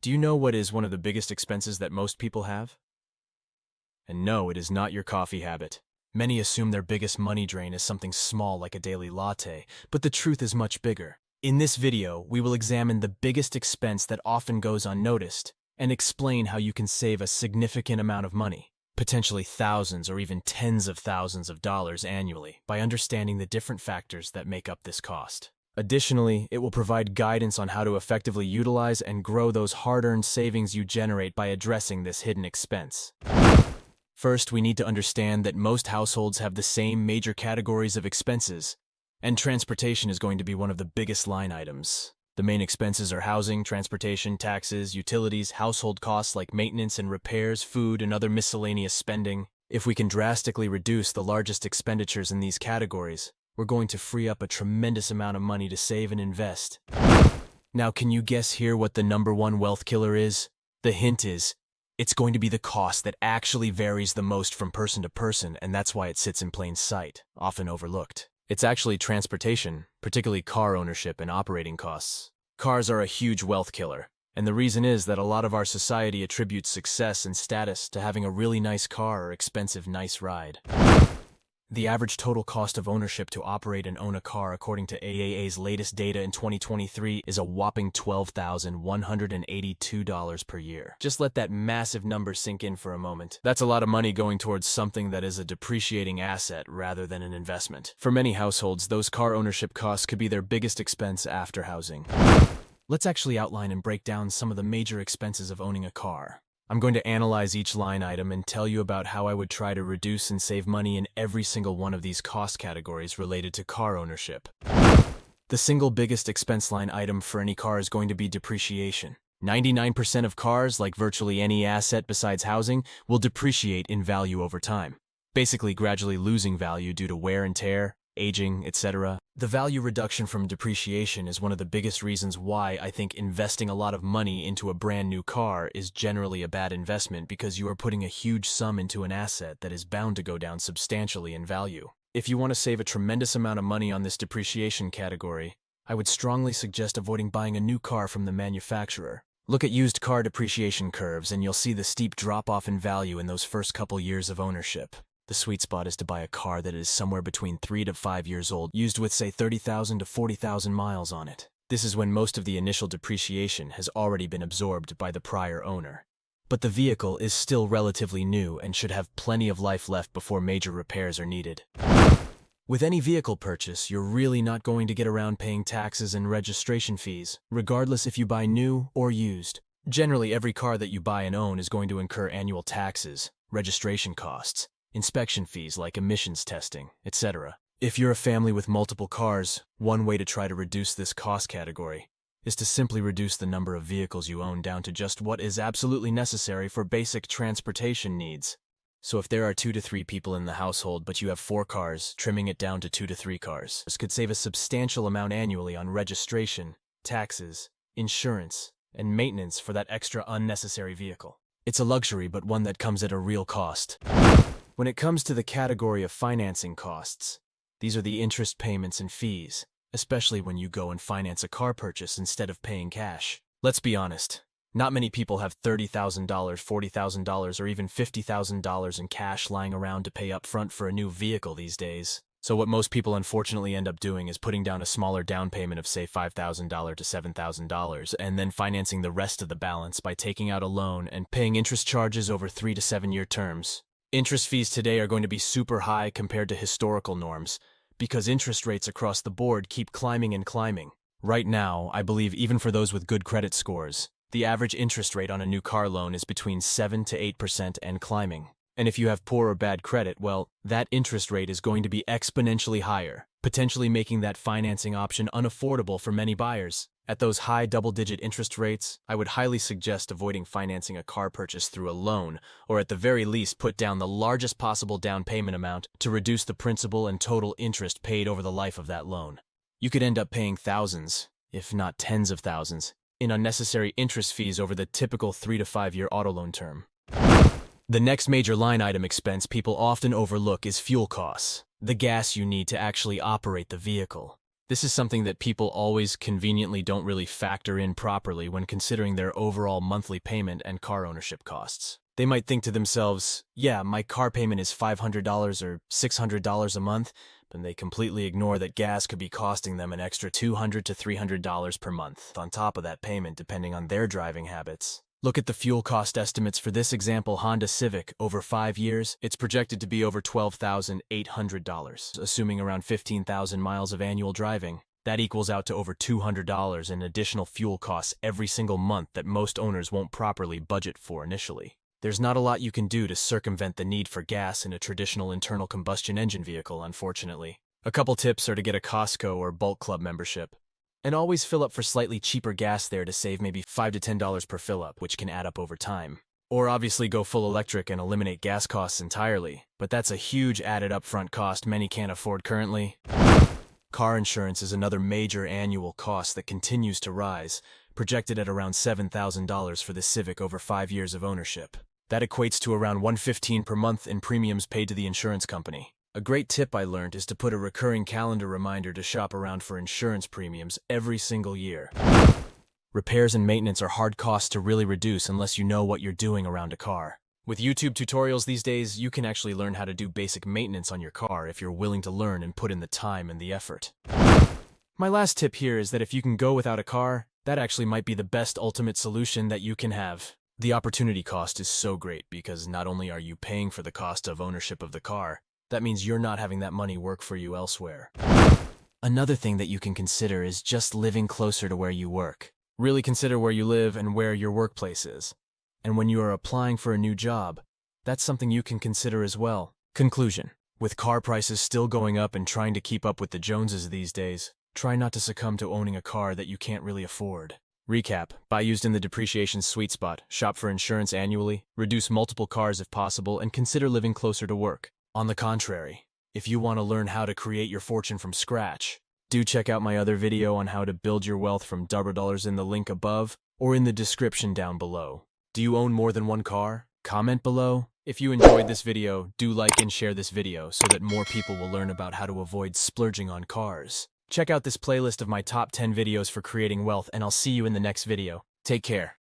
Do you know what is one of the biggest expenses that most people have? And no, it is not your coffee habit. Many assume their biggest money drain is something small like a daily latte, but the truth is much bigger. In this video, we will examine the biggest expense that often goes unnoticed and explain how you can save a significant amount of money, potentially thousands or even tens of thousands of dollars annually, by understanding the different factors that make up this cost. Additionally, it will provide guidance on how to effectively utilize and grow those hard-earned savings you generate by addressing this hidden expense. First, we need to understand that most households have the same major categories of expenses, and transportation is going to be one of the biggest line items. The main expenses are housing, transportation, taxes, utilities, household costs like maintenance and repairs, food, and other miscellaneous spending. If we can drastically reduce the largest expenditures in these categories, we're going to free up a tremendous amount of money to save and invest. Now, can you guess here what the #1 wealth killer is? The hint is, it's going to be the cost that actually varies the most from person to person, and that's why it sits in plain sight, often overlooked. It's actually transportation, particularly car ownership and operating costs. Cars are a huge wealth killer, and the reason is that a lot of our society attributes success and status to having a really nice car or expensive nice ride. The average total cost of ownership to operate and own a car, according to AAA's latest data in 2023, is a whopping $12,182 per year. Just let that massive number sink in for a moment. That's a lot of money going towards something that is a depreciating asset rather than an investment. For many households, those car ownership costs could be their biggest expense after housing. Let's actually outline and break down some of the major expenses of owning a car. I'm going to analyze each line item and tell you about how I would try to reduce and save money in every single one of these cost categories related to car ownership. The single biggest expense line item for any car is going to be depreciation. 99% of cars, like virtually any asset besides housing, will depreciate in value over time, basically gradually losing value due to wear and tear, aging, etc. The value reduction from depreciation is one of the biggest reasons why I think investing a lot of money into a brand new car is generally a bad investment, because you are putting a huge sum into an asset that is bound to go down substantially in value. If you want to save a tremendous amount of money on this depreciation category, I would strongly suggest avoiding buying a new car from the manufacturer. Look at used car depreciation curves and you'll see the steep drop-off in value in those first couple years of ownership. The sweet spot is to buy a car that is somewhere between 3 to 5 years old, used with say 30,000 to 40,000 miles on it. This is when most of the initial depreciation has already been absorbed by the prior owner. But the vehicle is still relatively new and should have plenty of life left before major repairs are needed. With any vehicle purchase, you're really not going to get around paying taxes and registration fees, regardless if you buy new or used. Generally, every car that you buy and own is going to incur annual taxes, registration costs, inspection fees like emissions testing, etc. If you're a family with multiple cars, one way to try to reduce this cost category is to simply reduce the number of vehicles you own down to just what is absolutely necessary for basic transportation needs. So if there are 2 to 3 people in the household but you have 4 cars, trimming it down to 2 to 3 cars could save a substantial amount annually on registration, taxes, insurance, and maintenance for that extra unnecessary vehicle. It's a luxury, but one that comes at a real cost. When it comes to the category of financing costs, these are the interest payments and fees, especially when you go and finance a car purchase instead of paying cash. Let's be honest, not many people have $30,000, $40,000, or even $50,000 in cash lying around to pay up front for a new vehicle these days. So what most people unfortunately end up doing is putting down a smaller down payment of say $5,000 to $7,000 and then financing the rest of the balance by taking out a loan and paying interest charges over 3 to 7 year terms. Interest fees today are going to be super high compared to historical norms, because interest rates across the board keep climbing and climbing. Right now, I believe even for those with good credit scores, the average interest rate on a new car loan is between 7 to 8% and climbing. And if you have poor or bad credit, well, that interest rate is going to be exponentially higher, potentially making that financing option unaffordable for many buyers. At those high double-digit interest rates, I would highly suggest avoiding financing a car purchase through a loan, or at the very least put down the largest possible down payment amount to reduce the principal and total interest paid over the life of that loan. You could end up paying thousands, if not tens of thousands, in unnecessary interest fees over the typical 3 to 5 year auto loan term. The next major line item expense people often overlook is fuel costs, the gas you need to actually operate the vehicle. This is something that people always conveniently don't really factor in properly when considering their overall monthly payment and car ownership costs. They might think to themselves, yeah, my car payment is $500 or $600 a month, but they completely ignore that gas could be costing them an extra $200 to $300 per month on top of that payment depending on their driving habits. Look at the fuel cost estimates for this example Honda Civic. Over 5 years, it's projected to be over $12,800, assuming around 15,000 miles of annual driving. That equals out to over $200 in additional fuel costs every single month that most owners won't properly budget for initially. There's not a lot you can do to circumvent the need for gas in a traditional internal combustion engine vehicle, unfortunately. A couple tips are to get a Costco or Bulk Club membership. And always fill up for slightly cheaper gas there to save maybe $5 to $10 per fill-up, which can add up over time. Or obviously go full electric and eliminate gas costs entirely, but that's a huge added upfront cost many can't afford currently. Car insurance is another major annual cost that continues to rise, projected at around $7,000 for the Civic over 5 years of ownership. That equates to around $115 per month in premiums paid to the insurance company. A great tip I learned is to put a recurring calendar reminder to shop around for insurance premiums every single year. Repairs and maintenance are hard costs to really reduce unless you know what you're doing around a car. With YouTube tutorials these days, you can actually learn how to do basic maintenance on your car if you're willing to learn and put in the time and the effort. My last tip here is that if you can go without a car, that actually might be the best ultimate solution that you can have. The opportunity cost is so great because not only are you paying for the cost of ownership of the car, that means you're not having that money work for you elsewhere. Another thing that you can consider is just living closer to where you work. Really consider where you live and where your workplace is. And when you are applying for a new job, that's something you can consider as well. Conclusion: with car prices still going up and trying to keep up with the Joneses these days, try not to succumb to owning a car that you can't really afford. Recap: buy used in the depreciation sweet spot, shop for insurance annually, reduce multiple cars if possible, and consider living closer to work. On the contrary, if you want to learn how to create your fortune from scratch, do check out my other video on how to build your wealth from $. In the link above or in the description down below. Do you own more than one car? Comment below. If you enjoyed this video, do like and share this video so that more people will learn about how to avoid splurging on cars. Check out this playlist of my top 10 videos for creating wealth, and I'll see you in the next video. Take care.